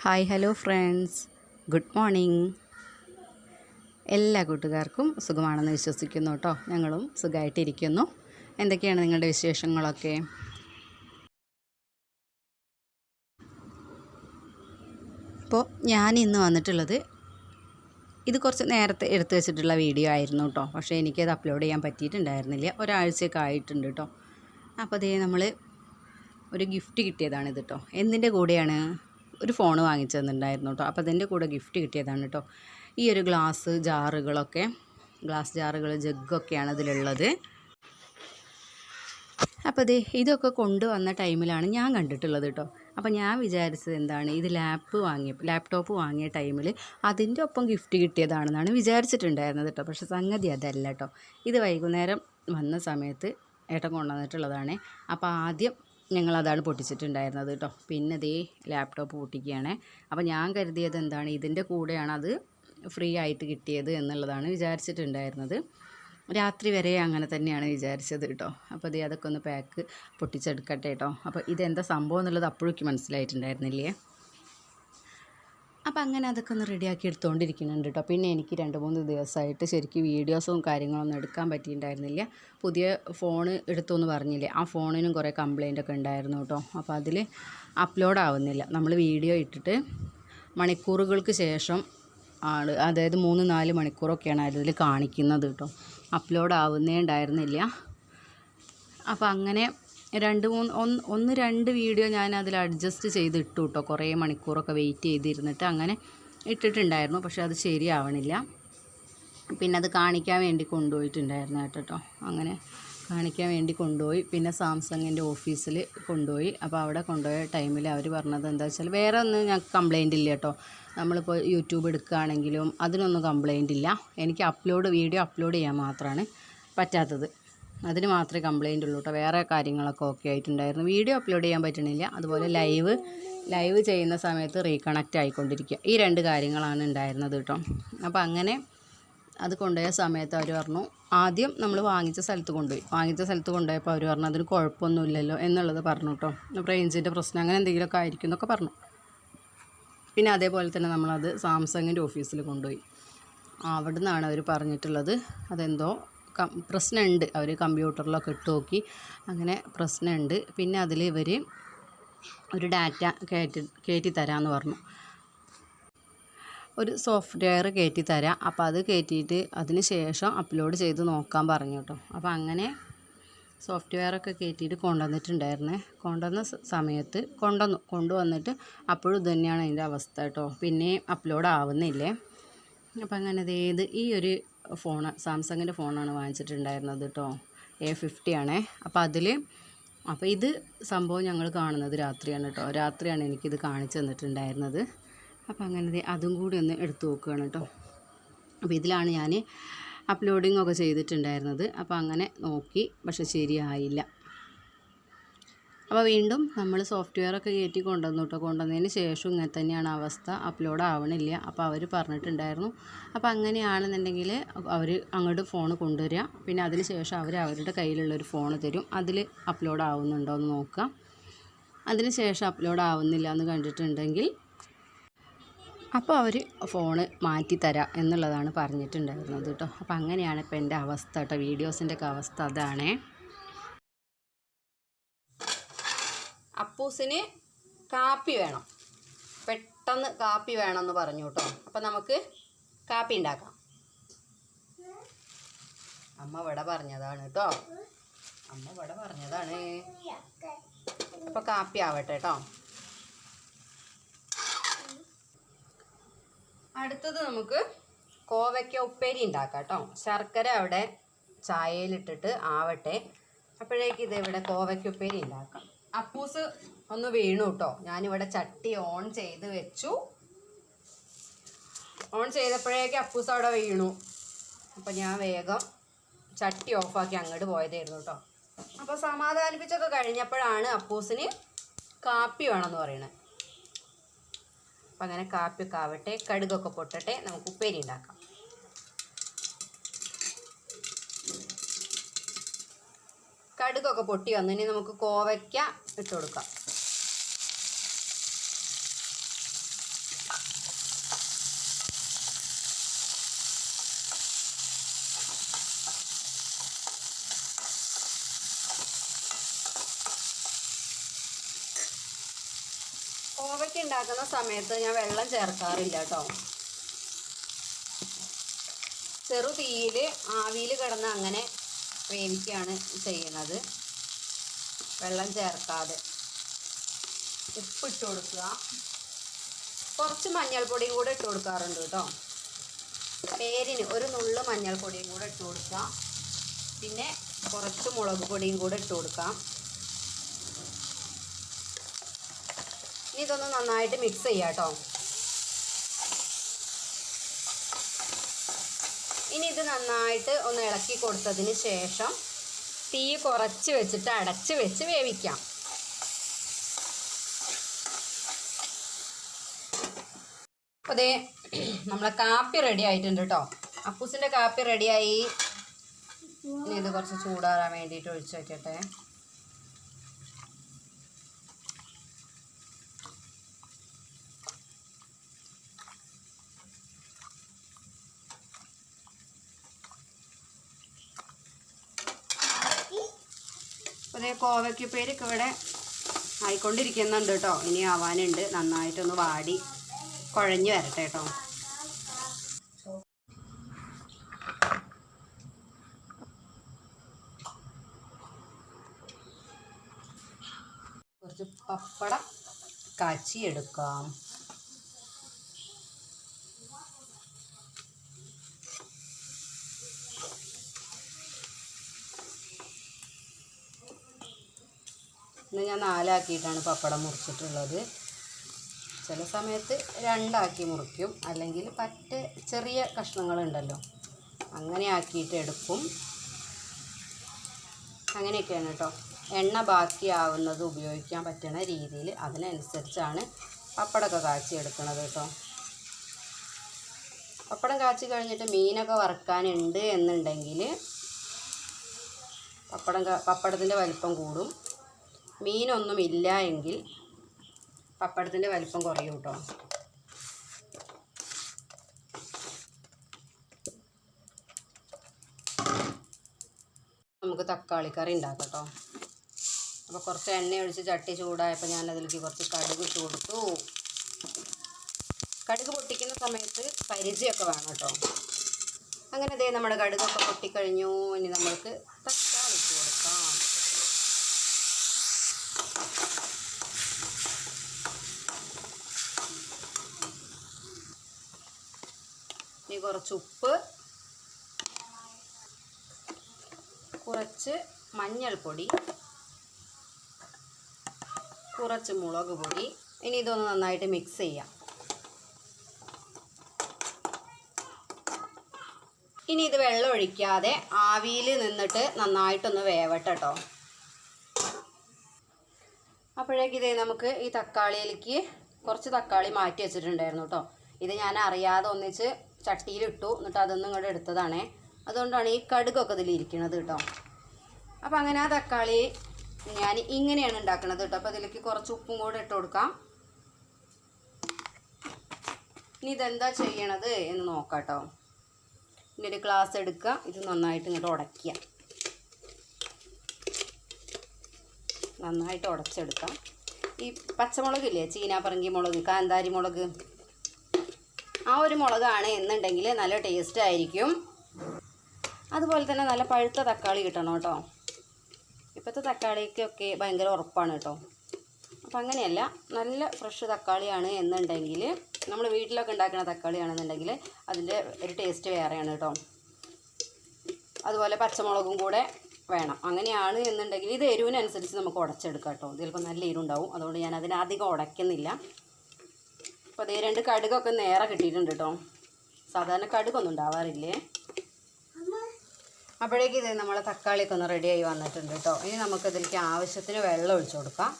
Hi hello friends, good morning. എല്ലാ കൂട്ടുകാർക്കും സുഖമാണെന്ന് വിശ്വസിക്കുന്നു കേട്ടോ. ഞങ്ങളും സുഖമായിട്ടിരിക്കുന്നു. എന്തൊക്കെയാണ് നിങ്ങളുടെ വിശേഷങ്ങളൊക്കെ? അപ്പോൾ ഞാൻ ഇന്ന് വന്നിട്ടുള്ളത്, ഇത് കുറച്ച് നേരത്തെ എടുത്തു വെച്ചിട്ടുള്ള വീഡിയോ ആയിരുന്നു കേട്ടോ. പക്ഷേ എനിക്കത് അപ്ലോഡ് ചെയ്യാൻ പറ്റിയിട്ടുണ്ടായിരുന്നില്ല. ഒരാഴ്ചയൊക്കെ ആയിട്ടുണ്ട് കേട്ടോ. അപ്പോൾ അതേ നമ്മൾ ഒരു ഗിഫ്റ്റ് കിട്ടിയതാണിത് കേട്ടോ. എന്തിൻ്റെ കൂടെയാണ്? ഒരു ഫോൺ വാങ്ങിച്ചു തന്നിട്ടുണ്ടായിരുന്നു കേട്ടോ. അപ്പോൾ അതിൻ്റെ കൂടെ ഗിഫ്റ്റ് കിട്ടിയതാണ് കേട്ടോ. ഈ ഒരു ഗ്ലാസ് ജാറുകൾ ജഗ്ഗൊക്കെയാണ് ഇതിലുള്ളത്. അപ്പോൾ ഇതൊക്കെ കൊണ്ടുവന്ന ടൈമിലാണ് ഞാൻ കണ്ടിട്ടുള്ളത് കേട്ടോ. അപ്പോൾ ഞാൻ വിചാരിച്ചത് എന്താണ്, ഇത് ലാപ്ടോപ്പ് വാങ്ങിയ ടൈമിൽ അതിൻ്റെ ഒപ്പം ഗിഫ്റ്റ് കിട്ടിയതാണെന്നാണ് വിചാരിച്ചിട്ടുണ്ടായിരുന്നത് കേട്ടോ. പക്ഷേ സംഗതി അതല്ല കേട്ടോ. ഇത് വൈകുന്നേരം വന്ന സമയത്ത് ഏട്ടൻ കൊണ്ടുവന്നിട്ടുള്ളതാണ്. അപ്പോൾ ആദ്യം ഞങ്ങളതാണ് പൊട്ടിച്ചിട്ടുണ്ടായിരുന്നത് കേട്ടോ. പിന്നെ ലാപ്ടോപ്പ് പൊട്ടിക്കുകയാണ്. അപ്പോൾ ഞാൻ കരുതിയത് എന്താണ്, ഇതിൻ്റെ കൂടെയാണ് അത് ഫ്രീ ആയിട്ട് കിട്ടിയത് എന്നുള്ളതാണ് വിചാരിച്ചിട്ടുണ്ടായിരുന്നത്. രാത്രി വരെ അങ്ങനെ തന്നെയാണ് വിചാരിച്ചത് കേട്ടോ. അപ്പോൾ അതൊക്കെ ഒന്ന് പൊട്ടിച്ചെടുക്കട്ടെ കേട്ടോ. അപ്പോൾ ഇതെന്താ സംഭവം എന്നുള്ളത് അപ്പോഴേക്കും മനസ്സിലായിട്ടുണ്ടായിരുന്നില്ലേ. അപ്പോൾ അങ്ങനെ അതൊക്കെ ഒന്ന് റെഡിയാക്കി എടുത്തുകൊണ്ടിരിക്കുന്നുണ്ട് കേട്ടോ. പിന്നെ എനിക്ക് 2-3 ദിവസമായിട്ട് ശരിക്കും വീഡിയോസും കാര്യങ്ങളൊന്നും എടുക്കാൻ പറ്റിയിട്ടുണ്ടായിരുന്നില്ല. പുതിയ ഫോൺ എടുത്തുവെന്ന് പറഞ്ഞില്ലേ, ആ ഫോണിനും കുറേ കംപ്ലൈൻ്റൊക്കെ ഉണ്ടായിരുന്നു കേട്ടോ. അപ്പോൾ അതിൽ അപ്ലോഡ് ആവുന്നില്ല. നമ്മൾ വീഡിയോ ഇട്ടിട്ട് മണിക്കൂറുകൾക്ക് ശേഷം അതായത് 3-4 മണിക്കൂറൊക്കെയാണ് അതിൽ കാണിക്കുന്നത് കേട്ടോ. അപ്ലോഡ് ആവുന്നേ ഉണ്ടായിരുന്നില്ല. അപ്പോൾ അങ്ങനെ 1-2 വീഡിയോ ഞാൻ അതിൽ അഡ്ജസ്റ്റ് ചെയ്ത് ഇട്ടു കേട്ടോ. കുറേ മണിക്കൂറൊക്കെ വെയിറ്റ് ചെയ്തിരുന്നിട്ട് അങ്ങനെ ഇട്ടിട്ടുണ്ടായിരുന്നു. പക്ഷേ അത് ശരിയാവണില്ല. പിന്നെ അത് കാണിക്കാൻ വേണ്ടി കൊണ്ടുപോയിട്ടുണ്ടായിരുന്നു കേട്ടോ. അങ്ങനെ കാണിക്കാൻ വേണ്ടി കൊണ്ടുപോയി. പിന്നെ സാംസങ്ങിൻ്റെ ഓഫീസിൽ കൊണ്ടുപോയി. അപ്പോൾ അവിടെ കൊണ്ടുപോയ ടൈമിൽ അവർ പറഞ്ഞത് എന്താ വെച്ചാൽ, വേറെ ഒന്നും ഞങ്ങൾക്ക് കംപ്ലൈൻ്റ് ഇല്ല കേട്ടോ. നമ്മളിപ്പോൾ യൂട്യൂബ് എടുക്കുകയാണെങ്കിലും അതിനൊന്നും കംപ്ലൈൻ്റ് ഇല്ല. എനിക്ക് വീഡിയോ അപ്ലോഡ് ചെയ്യാൻ മാത്രമാണ് പറ്റാത്തത്. അതിന് മാത്രമേ കംപ്ലൈൻ്റ് ഉള്ളൂ കേട്ടോ. വേറെ കാര്യങ്ങളൊക്കെ ഓക്കെ ആയിട്ടുണ്ടായിരുന്നു. വീഡിയോ അപ്ലോഡ് ചെയ്യാൻ പറ്റണില്ല. അതുപോലെ ലൈവ് ചെയ്യുന്ന സമയത്ത് റീകണക്റ്റ് ആയിക്കൊണ്ടിരിക്കുക. ഈ 2 കാര്യങ്ങളാണ് ഉണ്ടായിരുന്നത് കേട്ടോ. അപ്പോൾ അങ്ങനെ അത് കൊണ്ടുപോയ സമയത്ത് അവർ പറഞ്ഞു, ആദ്യം നമ്മൾ വാങ്ങിച്ച സ്ഥലത്ത് കൊണ്ടുപോയപ്പോൾ അവർ പറഞ്ഞു അതിന് കുഴപ്പമൊന്നുമില്ലല്ലോ എന്നുള്ളത് പറഞ്ഞു കേട്ടോ. റേഞ്ചിൻ്റെ പ്രശ്നം അങ്ങനെ എന്തെങ്കിലുമൊക്കെ ആയിരിക്കും എന്നൊക്കെ പറഞ്ഞു. പിന്നെ അതേപോലെ തന്നെ നമ്മളത് സാംസങ്ങിൻ്റെ ഓഫീസിൽ കൊണ്ടുപോയി. അവിടെ നിന്നാണ് അവർ പറഞ്ഞിട്ടുള്ളത് അതെന്തോ പ്രശ്നമുണ്ട്. അവർ കമ്പ്യൂട്ടറിലൊക്കെ ഇട്ട് നോക്കി, അങ്ങനെ പ്രശ്നമുണ്ട്. പിന്നെ അതിൽ ഇവർ ഒരു ഡാറ്റ കയറ്റി തരാമെന്ന് പറഞ്ഞു. ഒരു സോഫ്റ്റ്വെയർ കയറ്റി തരാം. അപ്പോൾ അത് കയറ്റിയിട്ട് അതിന് ശേഷം അപ്ലോഡ് ചെയ്ത് നോക്കാൻ പറഞ്ഞു കേട്ടോ. അപ്പോൾ അങ്ങനെ സോഫ്റ്റ്വെയറൊക്കെ കയറ്റിയിട്ട് കൊണ്ടുവന്നിട്ടുണ്ടായിരുന്നേ. കൊണ്ടുവന്ന സമയത്ത് കൊണ്ടുവന്നിട്ട് അപ്പോഴും ഇത് തന്നെയാണ് അതിൻ്റെ അവസ്ഥ കേട്ടോ. പിന്നെയും അപ്ലോഡ് ആവുന്നില്ലേ. അപ്പോൾ അങ്ങനെ ഈ ഒരു സാംസങ്ങിൻ്റെ ഫോണാണ് വാങ്ങിച്ചിട്ടുണ്ടായിരുന്നത് കേട്ടോ. A50 ആണേ. അപ്പോൾ ഇത് സംഭവം ഞങ്ങൾ കാണുന്നത് രാത്രിയാണ് കേട്ടോ. രാത്രിയാണ് എനിക്കിത് കാണിച്ചു തന്നിട്ടുണ്ടായിരുന്നത്. അപ്പോൾ അങ്ങനെ അതും കൂടി ഒന്ന് എടുത്തു നോക്കുകയാണ് കേട്ടോ. അപ്പോൾ ഇതിലാണ് ഞാൻ അപ്ലോഡിംഗ് ഒക്കെ ചെയ്തിട്ടുണ്ടായിരുന്നത്. അപ്പോൾ അങ്ങനെ നോക്കി, പക്ഷെ ശരിയായില്ല. അപ്പോൾ വീണ്ടും നമ്മൾ സോഫ്റ്റ്വെയറൊക്കെ കയറ്റി കൊണ്ടുവന്നതിന് ശേഷം ഇങ്ങനെ തന്നെയാണ് അവസ്ഥ, അപ്ലോഡ് ആവണില്ല. അപ്പോൾ അവർ പറഞ്ഞിട്ടുണ്ടായിരുന്നു, അപ്പോൾ അങ്ങനെയാണെന്നുണ്ടെങ്കിൽ അവർ അങ്ങോട്ട് ഫോൺ കൊണ്ടുവരിക, പിന്നെ അതിന് ശേഷം അവരുടെ കയ്യിലുള്ളൊരു ഫോൺ തരും, അതിൽ അപ്ലോഡ് ആവുന്നുണ്ടോ എന്ന് നോക്കുക. അതിന് ശേഷം അപ്ലോഡ് ആവുന്നില്ല എന്ന് കണ്ടിട്ടുണ്ടെങ്കിൽ അപ്പോൾ അവർ ഫോണ് മാറ്റിത്തരാം എന്നുള്ളതാണ് പറഞ്ഞിട്ടുണ്ടായിരുന്നത് കേട്ടോ. അപ്പോൾ അങ്ങനെയാണ് ഇപ്പോൾ എൻ്റെ അവസ്ഥ കേട്ടോ. വീഡിയോസിൻ്റെയൊക്കെ അവസ്ഥ അതാണേ. അപ്പൂസിന് കാപ്പി വേണം, പെട്ടെന്ന് കാപ്പി വേണമെന്ന് പറഞ്ഞു കേട്ടോ. അപ്പം നമുക്ക് കാപ്പി ഉണ്ടാക്കാം. അമ്മ ഇവിടെ പറഞ്ഞതാണ് കേട്ടോ. അപ്പോൾ കാപ്പി ആവട്ടെ കേട്ടോ. അടുത്തത് നമുക്ക് കോവയ്ക്ക ഉപ്പേരി ഉണ്ടാക്കാം കേട്ടോ. ശർക്കര അവിടെ ചായയിലിട്ടിട്ട് ആവട്ടെ. അപ്പോഴേക്ക് ഇവിടെ കോവയ്ക്ക ഉപ്പേരി ഉണ്ടാക്കാം. അപ്പൂസ് ഒന്ന് വീണു കേട്ടോ. ഞാനിവിടെ ചട്ടി ഓൺ ചെയ്ത് വെച്ചു. ഓൺ ചെയ്തപ്പോഴേക്ക് അപ്പൂസ് അവിടെ വീണു. അപ്പം ഞാൻ വേഗം ചട്ടി ഓഫാക്കി അങ്ങോട്ട് പോയതായിരുന്നു കേട്ടോ. അപ്പോൾ സമാധാനിപ്പിച്ചൊക്കെ കഴിഞ്ഞപ്പോഴാണ് അപ്പൂസിന് കാപ്പി വേണമെന്ന് പറയണത്. അപ്പം അങ്ങനെ കാപ്പിയൊക്കെ ആവട്ടെ, കടുകൊക്കെ പൊട്ടട്ടെ, നമുക്ക് ഉപ്പേരി ഉണ്ടാക്കാം. കടുകൊക്കെ പൊട്ടി വന്നു. ഇനി നമുക്ക് കോവയ്ക്ക ഇട്ട് കൊടുക്കാം. കോവയ്ക്ക് ഉണ്ടാക്കുന്ന സമയത്ത് ഞാൻ വെള്ളം ചേർക്കാറില്ല കേട്ടോ. ചെറു തീയിൽ ആവിയിൽ കിടന്ന് അങ്ങനെ വേവിക്കുകയാണ് ചെയ്യുന്നത്, വെള്ളം ചേർക്കാതെ. ഉപ്പിട്ട് കൊടുക്കുക, കുറച്ച് മഞ്ഞൾപ്പൊടിയും കൂടെ ഇട്ട് കൊടുക്കാറുണ്ട് കേട്ടോ. പേരിന് ഒരു നുള്ളു മഞ്ഞൾപ്പൊടിയും കൂടെ ഇട്ട് കൊടുക്കാം. പിന്നെ കുറച്ച് മുളക് പൊടിയും കൂടെ ഇട്ട് കൊടുക്കാം. ഇനി ഇതൊന്ന് നന്നായിട്ട് മിക്സ് ചെയ്യാം കേട്ടോ. ഇനി ഇത് നന്നായിട്ട് ഒന്ന് ഇളക്കി കൊടുത്തതിന് ശേഷം തീ കുറച്ച് വെച്ചിട്ട് അടച്ച് വെച്ച് വേവിക്കാം. അപ്പോൾ അതേ നമ്മളെ കാപ്പി റെഡി ആയിട്ടുണ്ട് കേട്ടോ. അപ്പൂസിൻ്റെ കാപ്പി റെഡിയായി. ഇനി ഇത് കുറച്ച് ചൂടാറാൻ വേണ്ടിയിട്ട് ഒഴിച്ച് വയ്ക്കട്ടെ. അതേ കോവയ്ക്കുപ്പേരൊക്കെ ഇവിടെ ആയിക്കൊണ്ടിരിക്കുന്നുണ്ട് കേട്ടോ. ഇനി ആവാനുണ്ട്, നന്നായിട്ടൊന്ന് വാടി കുഴഞ്ഞ് വരട്ടെ കേട്ടോ. കുറച്ച് പപ്പടം കാച്ചിയെടുക്കാം. ഇന്ന് ഞാൻ 4 ആക്കിയിട്ടാണ് പപ്പടം മുറിച്ചിട്ടുള്ളത്. ചില സമയത്ത് 2 ആക്കി മുറിക്കും, അല്ലെങ്കിൽ പറ്റ ചെറിയ കഷ്ണങ്ങളുണ്ടല്ലോ അങ്ങനെ ആക്കിയിട്ട് എടുക്കും. അങ്ങനെയൊക്കെയാണ് കേട്ടോ. എണ്ണ ബാക്കിയാവുന്നത് ഉപയോഗിക്കാൻ പറ്റുന്ന രീതിയിൽ അതിനനുസരിച്ചാണ് പപ്പടമൊക്കെ കാച്ചി എടുക്കുന്നത് കേട്ടോ. പപ്പടം കാച്ചി കഴിഞ്ഞിട്ട് മീനൊക്കെ വറുക്കാനുണ്ട് എന്നുണ്ടെങ്കിൽ പപ്പടത്തിൻ്റെ വലിപ്പം കൂടും. മീനൊന്നുമില്ല എങ്കിൽ പപ്പടത്തിൻ്റെ വലിപ്പം കുറയും കേട്ടോ. നമുക്ക് തക്കാളിക്കറി ഉണ്ടാക്കാം കേട്ടോ. അപ്പോൾ കുറച്ച് എണ്ണ ഒഴിച്ച് ചട്ടി ചൂടായപ്പോൾ ഞാൻ അതിലേക്ക് കുറച്ച് കടുക് ഇട്ട് കൊടുത്തു. കടുക് പൊട്ടിക്കുന്ന സമയത്ത് പരിചയമൊക്കെ വേണം കേട്ടോ. അങ്ങനെ ദേ നമ്മുടെ കടുകൊക്കെ പൊട്ടിക്കഴിഞ്ഞു. ഇനി നമ്മൾക്ക് തക്കാളി ഇട്ട് കൊടുക്കാം. ഇനി കുറച്ച് ഉപ്പ്, കുറച്ച് മഞ്ഞൾപ്പൊടി, കുറച്ച് മുളക് പൊടി. ഇനി ഇതൊന്ന് നന്നായിട്ട് മിക്സ് ചെയ്യാം. ഇനി ഇത് വെള്ളം ഒഴിക്കാതെ ആവിയിൽ നിന്നിട്ട് നന്നായിട്ടൊന്ന് വേവട്ടെ കേട്ടോ. അപ്പോഴേക്ക് ഇതേ നമുക്ക് ഈ തക്കാളിയിലേക്ക് കുറച്ച് തക്കാളി മാറ്റി വെച്ചിട്ടുണ്ടായിരുന്നു കേട്ടോ. ഇത് ഞാൻ അറിയാതെ ഒന്നിച്ച് ചട്ടിയിലിട്ടു, എന്നിട്ട് അതൊന്നും ഇങ്ങോട്ട് എടുത്തതാണേ. അതുകൊണ്ടാണ് ഈ കടുകൊക്കെ ഇതിലിരിക്കുന്നത് കേട്ടോ. അപ്പോൾ അങ്ങനെ ആ തക്കാളി ഞാൻ ഇങ്ങനെയാണ് ഉണ്ടാക്കുന്നത് കേട്ടോ. അപ്പോൾ അതിലേക്ക് കുറച്ച് ഉപ്പും കൂടെ ഇട്ട് കൊടുക്കാം. ഇനി ഇതെന്താ ചെയ്യണത് എന്ന് നോക്കാം കേട്ടോ. ഇനി ഒരു ഗ്ലാസ് എടുക്കുക, ഇത് നന്നായിട്ട് ഇങ്ങോട്ട് ഉടയ്ക്കുക. നന്നായിട്ട് ഉടച്ചെടുക്കാം. ഈ പച്ചമുളകില്ലേ, ചീനാപ്പറങ്കി മുളക്, കാന്താരി മുളക്, ആ ഒരു മുളകാണ് എന്നുണ്ടെങ്കിൽ നല്ല ടേസ്റ്റ് ആയിരിക്കും. അതുപോലെ തന്നെ നല്ല പഴുത്ത തക്കാളി കിട്ടണം കേട്ടോ. ഇപ്പോഴത്തെ തക്കാളിക്കൊക്കെ ഭയങ്കര ഉറപ്പാണ് കേട്ടോ. അപ്പം അങ്ങനെയല്ല, നല്ല ഫ്രഷ് തക്കാളിയാണ് എന്നുണ്ടെങ്കിൽ, നമ്മൾ വീട്ടിലൊക്കെ ഉണ്ടാക്കുന്ന തക്കാളിയാണെന്നുണ്ടെങ്കിൽ അതിൻ്റെ ഒരു ടേസ്റ്റ് വേറെയാണ് കേട്ടോ. അതുപോലെ പച്ചമുളകും കൂടെ വേണം. അങ്ങനെയാണ് എന്നുണ്ടെങ്കിൽ ഇത് എരിവിനനുസരിച്ച് നമുക്ക് ഉടച്ചെടുക്കാം കേട്ടോ. ഇതിലിപ്പോൾ നല്ല എരിവുണ്ടാവും, അതുകൊണ്ട് ഞാൻ അതിനധികം ഉടയ്ക്കുന്നില്ല. അപ്പോൾ അതേ 2 കടുകൊക്കെ നേരെ കിട്ടിയിട്ടുണ്ട് കേട്ടോ. സാധാരണ കടുകൊന്നും ഉണ്ടാവാറില്ലേ. അപ്പോഴേക്കും ഇത് നമ്മളെ തക്കാളിയൊക്കെ ഒന്ന് റെഡിയായി വന്നിട്ടുണ്ട് കേട്ടോ. ഇനി നമുക്കിതിലേക്ക് ആവശ്യത്തിന് വെള്ളം ഒഴിച്ചു കൊടുക്കാം.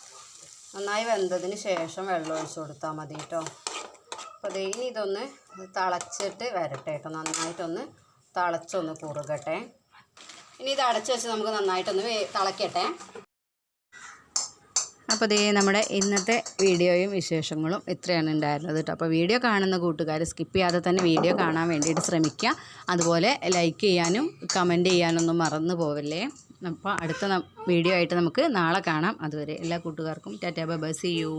നന്നായി വെന്തതിന് ശേഷം വെള്ളം ഒഴിച്ചു കൊടുത്താൽ മതി കേട്ടോ. അപ്പോൾ അതേ ഇനി ഇതൊന്ന് തിളച്ചിട്ട് വരട്ടെ കേട്ടോ. നന്നായിട്ടൊന്ന് തിളച്ചൊന്ന് കുറുകട്ടെ. ഇനി ഇത് അടച്ചു വെച്ച് നമുക്ക് നന്നായിട്ടൊന്ന് തിളക്കട്ടെ. അപ്പോൾ ദേ നമ്മുടെ ഇന്നത്തെ വീഡിയോയും വിശേഷങ്ങളും ഇത്രയാണ് ഉണ്ടായിരുന്നത് കേട്ടോ. അപ്പോൾ വീഡിയോ കാണുന്ന കൂട്ടുകാർ സ്കിപ്പ് ചെയ്യാതെ തന്നെ വീഡിയോ കാണാൻ വേണ്ടിയിട്ട് ശ്രമിക്കുക. അതുപോലെ ലൈക്ക് ചെയ്യാനും കമൻറ്റ് ചെയ്യാനൊന്നും മറന്നു പോവല്ലേ. അപ്പോൾ അടുത്ത വീഡിയോ ആയിട്ട് നമുക്ക് നാളെ കാണാം. അതുവരെ എല്ലാ കൂട്ടുകാർക്കും tata bye bye, see U.